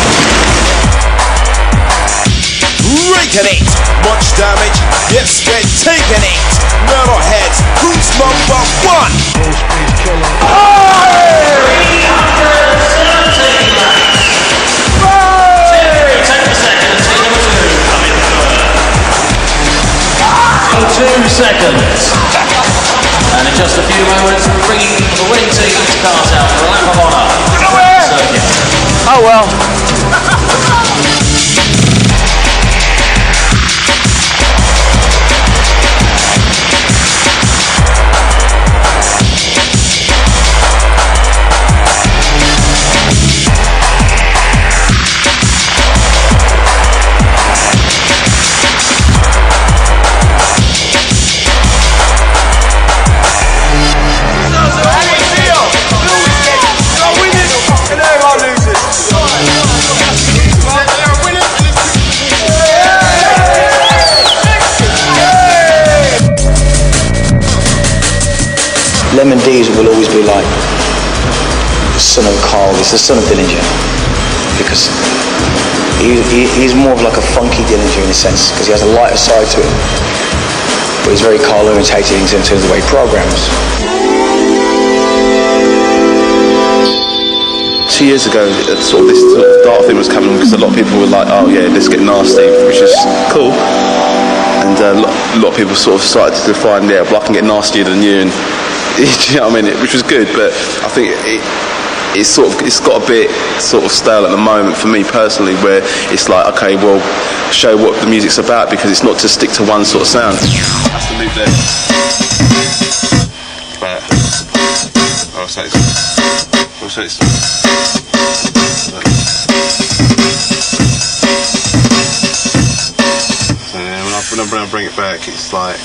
Breaking it. Much damage. Yes, we're taking it. Metalheadz, who's #1? Seconds. And in just a few moments, we're bringing the winning team's cars out for a lap of honour. Oh well. him and Diesel will always be like the son of Carl, he's the son of Dillinger, because he's more of like a funky Dillinger in a sense, because he has a lighter side to him, but he's very Carl orientated in terms of the way he programs. 2 years ago, this sort of dark thing was coming because a lot of people were like, oh yeah, let's get nasty, which is cool. And a lot of people sort of started to define, yeah, well, I can get nastier than you, and do you know what I mean? Which was good, but I think it's got a bit sort of stale at the moment for me personally, where it's like, okay, well, show what the music's about, because it's not to stick to one sort of sound. That's the loop there. But I'll say it's when I bring it back, it's like,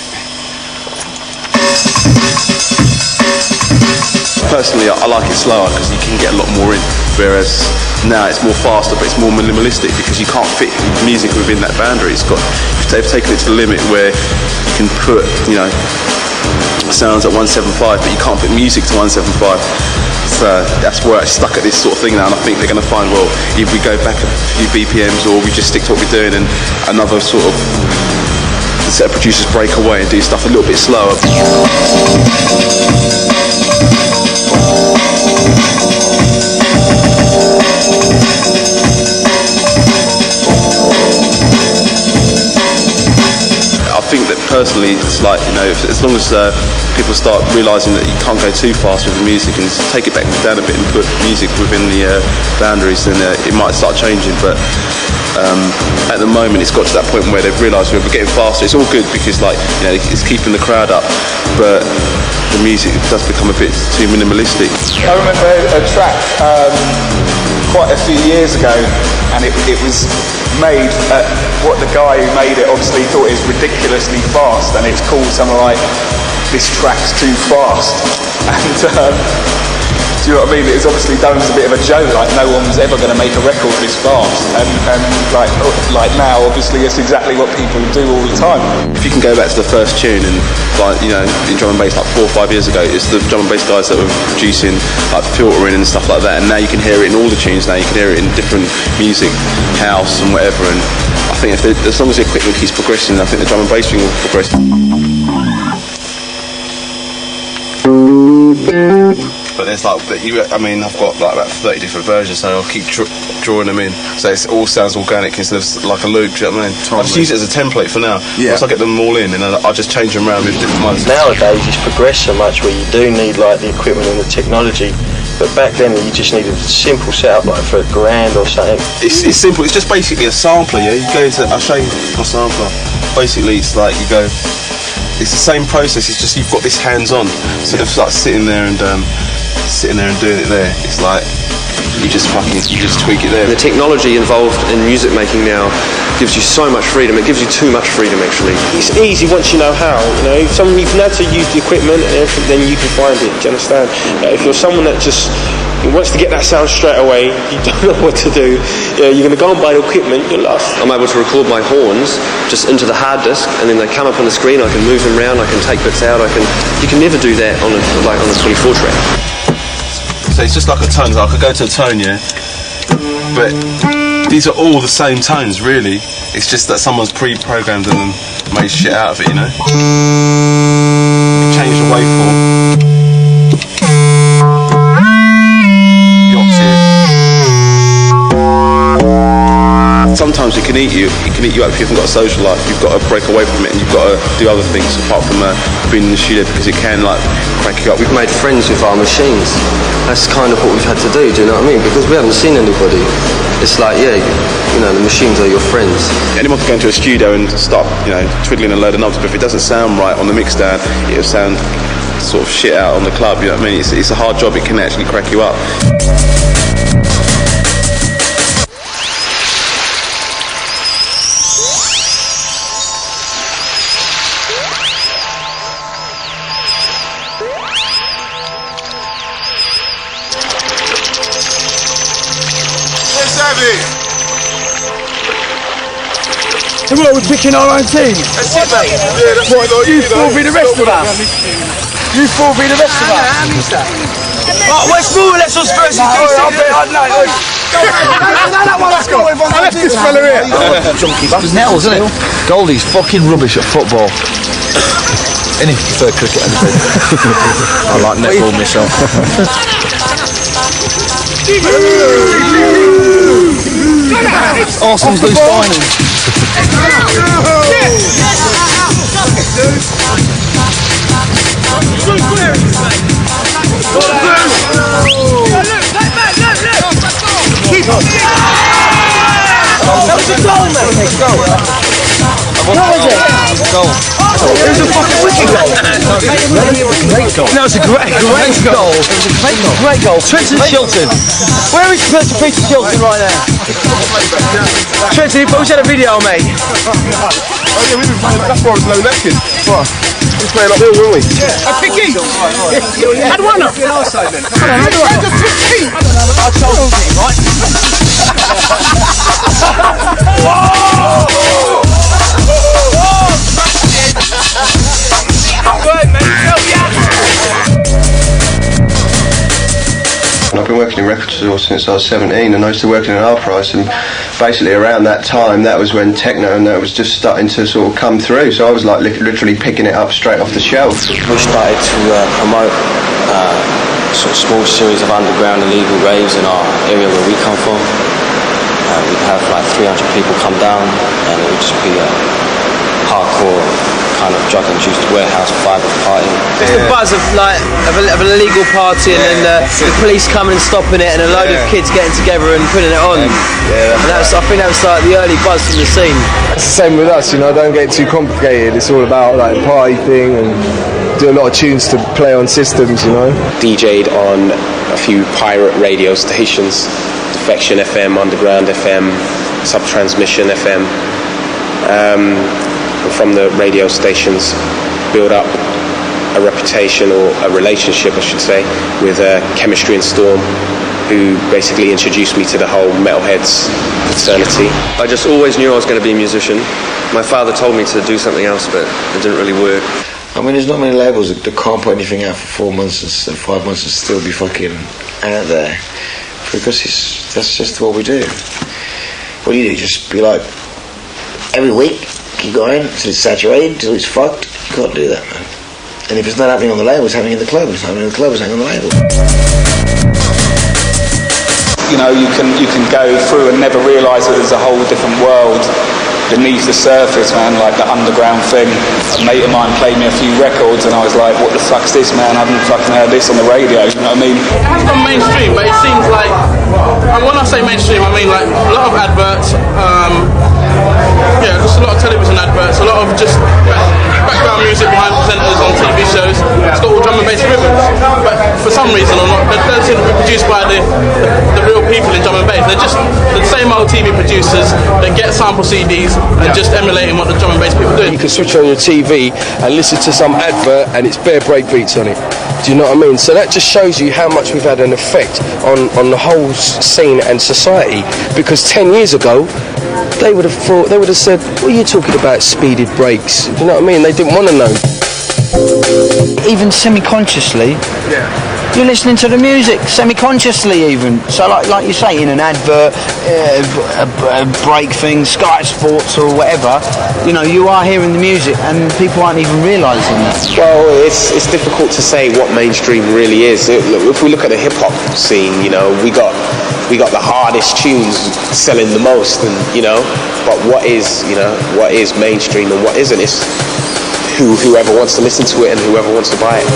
personally I like it slower because you can get a lot more in, whereas now it's more faster but it's more minimalistic because you can't fit music within that boundary. They've taken it to the limit where you can put, you know, sounds at 175 but you can't put music to 175. So that's where I'm stuck at this sort of thing now, and I think they're going to find, well, if we go back a few BPMs or we just stick to what we're doing, and another sort of set of producers break away and do stuff a little bit slower. I think that personally, it's like, you know, as long as people start realising that you can't go too fast with the music and take it back down a bit and put music within the boundaries, then it might start changing. But at the moment, it's got to that point where they've realised we're getting faster. It's all good because, like, you know, it's keeping the crowd up, but the music does become a bit too minimalistic. I remember a track quite a few years ago, and it was made at what the guy who made it obviously thought is ridiculously fast, and it's called something like "This Track's Too Fast," and do you know what I mean? It was obviously done as a bit of a joke, like no one's ever going to make a record this fast, and like now obviously it's exactly what people do all the time. If you can go back to the first tune and, like, you know, in drum and bass like 4 or 5 years ago, it's the drum and bass guys that were producing like filtering and stuff like that, and now you can hear it in all the tunes. Now you can hear it in different music, house and whatever, and I think as long as the equipment keeps progressing, I think the drum and bass thing will progress. But there's like, I mean, I've got like about 30 different versions, so I'll keep drawing them in. So it all sounds organic instead of like a loop, do you know what I mean? Totally. I just use it as a template for now. Yeah. Once I get them all in, and I'll just change them around with different ones. Nowadays it's progressed so much where you do need like the equipment and the technology, but back then you just needed a simple setup like for $1,000 or something. It's simple, it's just basically a sampler, yeah? You go into, I'll show you my sampler. Basically it's like you go, it's the same process, it's just you've got this hands-on. Instead of like sitting there and doing it there, it's like you just tweak it there. The technology involved in music making now gives you so much freedom. It gives you too much freedom, actually. It's easy once you know how. You know, if you can know to use the equipment and everything, then you can find it. Do you understand? If you're someone that just wants to get that sound straight away, you don't know what to do, you're going to go and buy the equipment, you're lost. I'm able to record my horns just into the hard disk, and then they come up on the screen. I can move them around. I can take bits out. You can never do that on a 24 track. So it's just like a tone. I could go to a tone, yeah, but these are all the same tones, really. It's just that someone's pre-programmed them and made shit out of it, you know. You change the waveform. The octave. Sometimes it can eat you. It can eat you up if you haven't got a social life. You've got to break away from it, and you've got to do other things apart from being in the studio, because it can like crank you up. We've made friends with our machines. That's kind of what we've had to do you know what I mean? Because we haven't seen anybody. It's like, yeah, you know, the machines are your friends. Anyone can go into a studio and start, you know, twiddling a load of knobs, but if it doesn't sound right on the mix down, it'll sound sort of shit out on the club, you know what I mean? It's a hard job, it can actually crack you up. So what, we're picking our own team? That's it, mate. Yeah, that's what you will be the rest of us. You four be the rest of us. I missed that. Right, West Moorlets versus DC. I left this fella here. Junkie bastard. Nettles, isn't it? Goldie's fucking rubbish at football. Any prefer cricket anything. I like netball myself. Arsenal's loose dining. That was a goal, mate. Goal. What was it? Goal. It was a fucking wicked goal. Great goal. No, it was a great goal. It was a great goal. Great goal. Trenton Shilton. Where is Peter Shilton right now? Trenton, we had a video, mate. Oh yeah, we've been playing. That's why I was low necking. What? We was playing up here, weren't we? A picky. Had one up. I told you, right? I've been working in record stores since I was 17, and I used to work in an half price, and basically around that time, that was when techno and that was just starting to sort of come through, so I was like literally picking it up straight off the shelf. We started to promote sort of small series of underground illegal raves in our area where we come from. We'd have like 300 people come down, and it would just be a hardcore kind of drug-induced warehouse vibe of party. Just the buzz of like of an illegal party, and then the police coming and stopping it, and a load of kids getting together and putting it on. And I think that was like the early buzz from the scene. It's the same with us, you know. Don't get too complicated. It's all about like the party thing, and do a lot of tunes to play on systems, you know. DJ'd on a few pirate radio stations, Defection FM, Underground FM, Subtransmission FM. From the radio stations, build up a reputation, or a relationship I should say, with Kemistry and Storm, who basically introduced me to the whole Metalheadz fraternity. I just always knew I was going to be a musician. My father told me to do something else, but it didn't really work. I mean, there's not many labels that can't put anything out for 4 months and 5 months and still be fucking out there, because that's just what we do. What do? Just be like, every week, keep going until it's saturated, until it's fucked. You can't do that, man. And if it's not happening on the label, it's happening in the club. It's happening in the club, it's happening on the label. You know, you can go through and never realise that there's a whole different world beneath the surface, man, like the underground thing. A mate of mine played me a few records and I was like, what the fuck's this, man? I haven't fucking heard this on the radio, you know what I mean? It has gone mainstream, but it seems like, and when I say mainstream, I mean like a lot of adverts, just a lot of television adverts, a lot of just background music behind presenters on TV shows. It's got all drum and bass rhythms, but for some reason or not, they don't seem to be produced by the real people in drum and bass. They're just the same old TV producers that get sample CDs and just emulating what the drum and bass people do. You can switch on your TV and listen to some advert and it's bare breakbeats on it. Do you know what I mean? So that just shows you how much we've had an effect on the whole scene and society. Because 10 years ago, they would have said, what are you talking about, speeded breaks? You know what I mean? They didn't want to know. Even semi-consciously, you're listening to the music, semi-consciously even. So like you say, in an advert, a break thing, Sky Sports or whatever, you know, you are hearing the music and people aren't even realising that. Well, it's difficult to say what mainstream really is. If we look at the hip-hop scene, you know, we got the hardest tunes selling the most, and you know, but what is mainstream and what isn't? It's whoever wants to listen to it and whoever wants to buy it.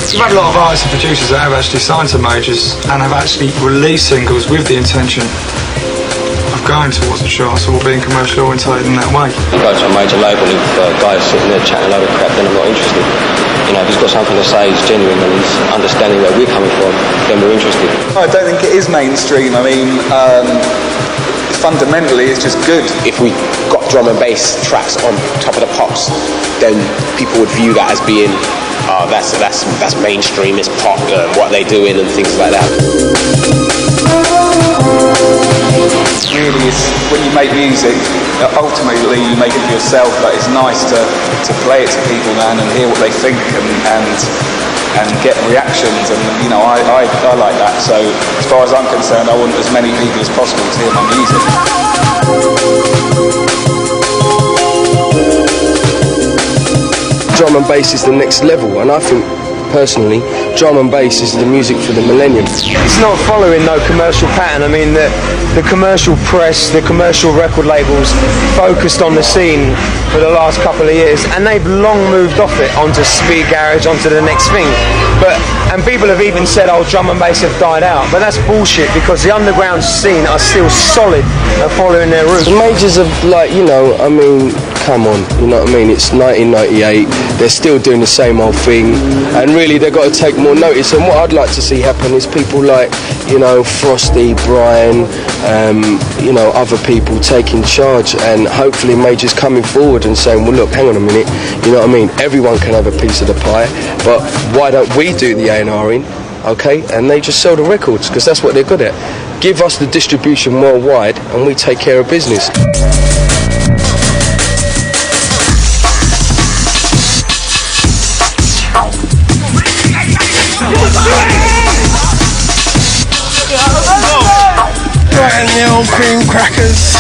We've had a lot of artists and producers that have actually signed to majors and have actually released singles with the intention of going towards the charts or being commercially orientated in that way. You go to a major label if guys sitting there chatting a load of crap, then I'm not interested. You know, if he's got something to say, he's genuine and he's understanding where we're coming from, then we're interested. I don't think it is mainstream. I mean, fundamentally it's just good. If we got drum and bass tracks on top of the pops, then people would view that as being that's mainstream, it's pop, what they're doing and things like that. really is, when you make music, ultimately you make it for yourself, but it's nice to play it to people, man, and hear what they think and get reactions, and you know, I like that. So as far as I'm concerned, I want as many people as possible to hear my music. Drum and bass is the next level, and I think personally drum and bass is the music for the millennium. It's not following no commercial pattern. I mean, the commercial press, the commercial record labels focused on the scene for the last couple of years, and they've long moved off it onto speed garage, onto the next thing. And people have even said, oh, drum and bass have died out, but that's bullshit, because the underground scene are still solid and following their roots. The majors are like, you know, I mean, come on, you know what I mean? It's 1998, they're still doing the same old thing, and really they've got to take more notice. And what I'd like to see happen is people like, you know, Frosty, Brian, you know, other people taking charge, and hopefully majors coming forward and saying, well, look, hang on a minute, you know what I mean? Everyone can have a piece of the pie, but why don't we do the A&Ring, okay? And they just sell the records, because that's what they're good at. Give us the distribution worldwide, and we take care of business. Right in the old cream crackers.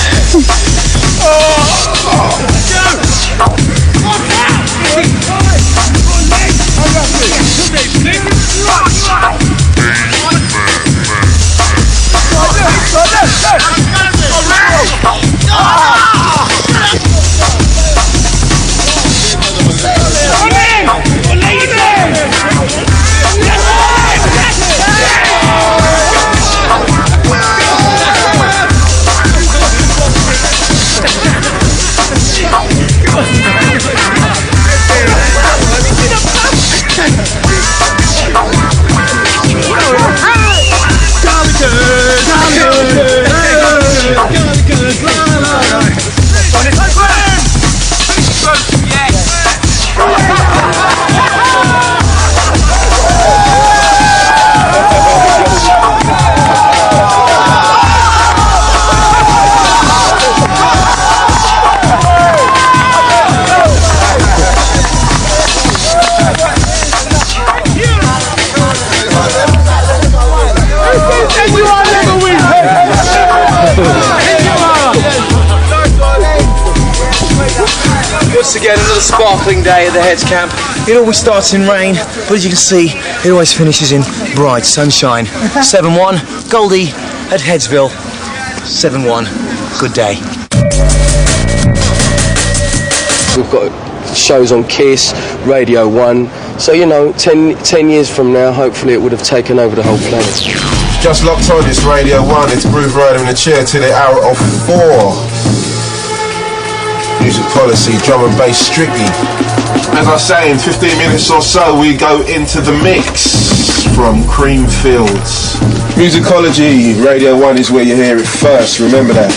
Once again, another sparkling day at the Headz camp. It always starts in rain, but as you can see, it always finishes in bright sunshine. 7-1, Goldie at Headzville. 7-1, good day. We've got shows on Kiss, Radio 1, so you know, 10 years from now, hopefully it would have taken over the whole planet. Just locked on, it's Radio 1, it's Grooverider in the chair till the hour of 4. Music policy, drum and bass strictly. As I say, in 15 minutes or so we go into the mix from Creamfields. Musicology, Radio 1 is where you hear it first, remember that.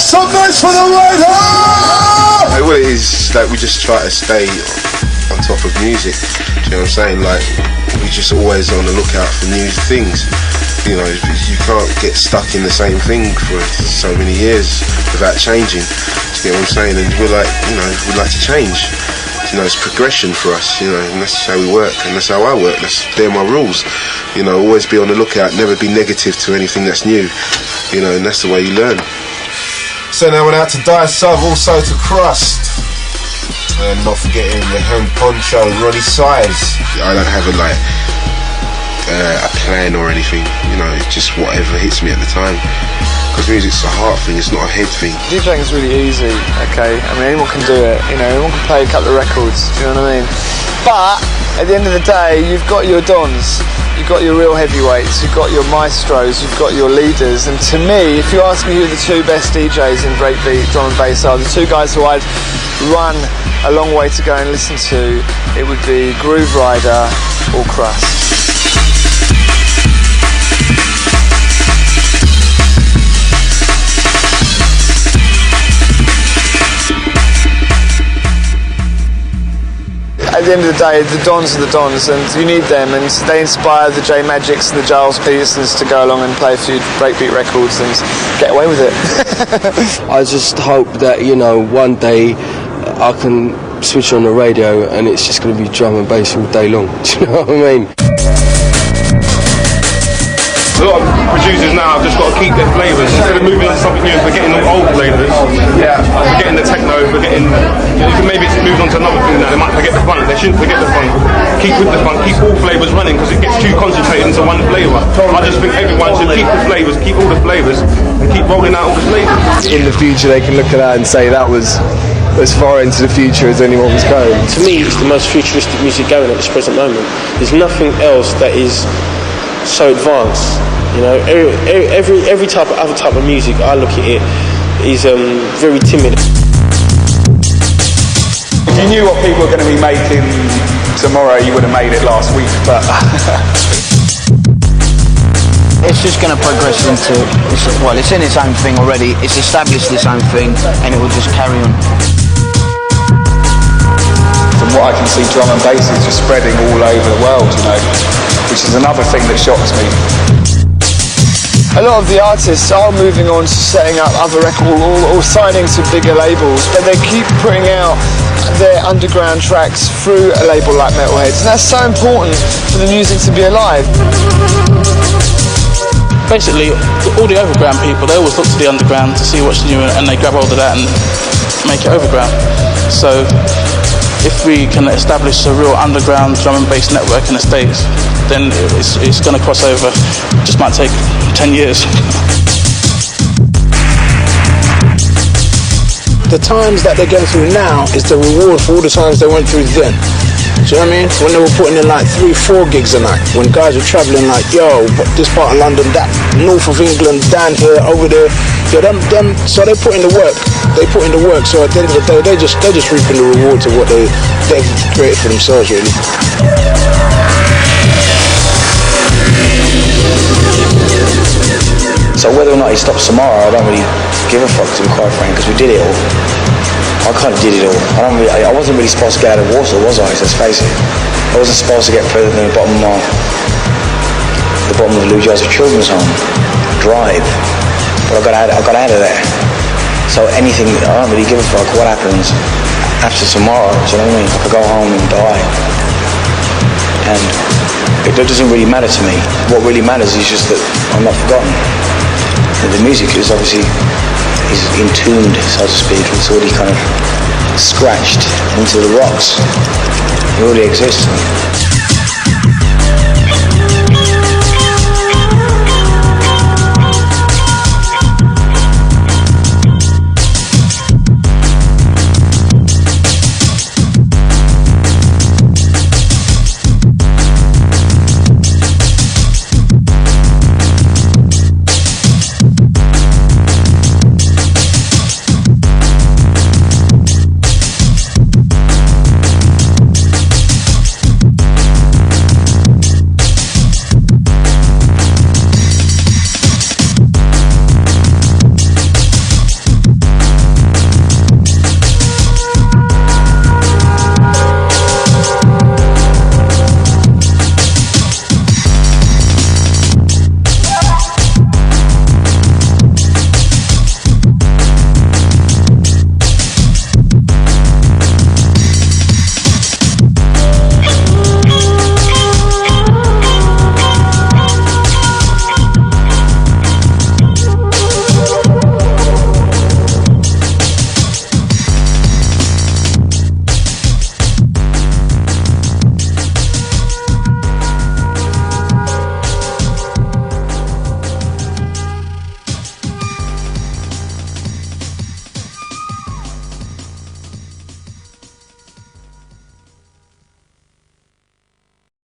Some noise for the rider! What it is, like, we just try to stay on top of music. Do you know what I'm saying? Like, we just always on the lookout for new things. You know, you can't get stuck in the same thing for so many years without changing. Do you know what I'm saying? And we're like, you know, we'd like to change. You know, it's progression for us, you know, and that's how we work, and that's how I work. They're my rules. You know, always be on the lookout, never be negative to anything that's new. You know, and that's the way you learn. Send that one out to Die Sub, also to Crust. And not forgetting your hand poncho, Ronnie Size. I don't have a plan or anything, you know, it's just whatever hits me at the time. Because music's a heart thing, it's not a head thing. DJing is really easy, okay? I mean, anyone can do it, you know, anyone can play a couple of records, do you know what I mean? But, at the end of the day, you've got your dons, you've got your real heavyweights, you've got your maestros, you've got your leaders, and to me, if you ask me who the two best DJs in breakbeat, drum and bass are, the two guys who I'd run a long way to go and listen to, it would be Grooverider or Crust. at the end of the day, the Dons are the Dons, and you need them, and they inspire the J Magics and the Gilles Petersons to go along and play a few breakbeat records and get away with it. I just hope that, you know, one day I can switch on the radio and it's just going to be drum and bass all day long. Do you know what I mean? A lot of producers now have just got to keep their flavours. Instead of moving on to something new and forgetting the old flavours, forgetting the techno, maybe it's moved on to another thing now. They might forget the funk. They shouldn't forget the funk. Keep with the funk, keep all flavours running, because it gets too concentrated into one flavour. I just think everyone should keep the flavours, keep all the flavours, and keep rolling out all the flavours. In the future they can look at that and say that was as far into the future as anyone was going. To me, it's the most futuristic music going at this present moment. There's nothing else that is so advanced. You know, every other type of music, I look at it, is very timid. If you knew what people were going to be making tomorrow, you would have made it last week, but it's just going to progress into, it's in its own thing already, it's established its own thing, and it will just carry on. From what I can see, drum and bass is just spreading all over the world, you know, which is another thing that shocks me. A lot of the artists are moving on to setting up other records or signing to bigger labels, but they keep putting out their underground tracks through a label like Metalheadz, and that's so important for the music to be alive. Basically, all the overground people, they always look to the underground to see what's new, and they grab hold of that and make it overground. So if we can establish a real underground drum and bass network in the States, then it's going to cross over. It just might take 10 years. The times that they're going through now is the reward for all the times they went through then. Do you know what I mean? When they were putting in like 3-4 gigs a night, when guys were travelling like, yo, this part of London, that north of England, down here, over there, yo, them, so they put in the work. They put in the work, so at the end of the day, they're just reaping the rewards of what they've created for themselves, really. So whether or not he stops tomorrow, I don't really give a fuck, to be quite frank, because we did it all. I kind of did it all. I wasn't really supposed to get out of Warsaw, was I? Let's face it. I wasn't supposed to get further than the bottom of Lou Joseph Children's Home, Drive. But I got out of there. So anything, I don't really give a fuck what happens after tomorrow. Do you know what I mean? I could go home and die. And it doesn't really matter to me. What really matters is just that I'm not forgotten. And the music is obviously entombed, so to speak. It's already kind of scratched into the rocks. It already exists.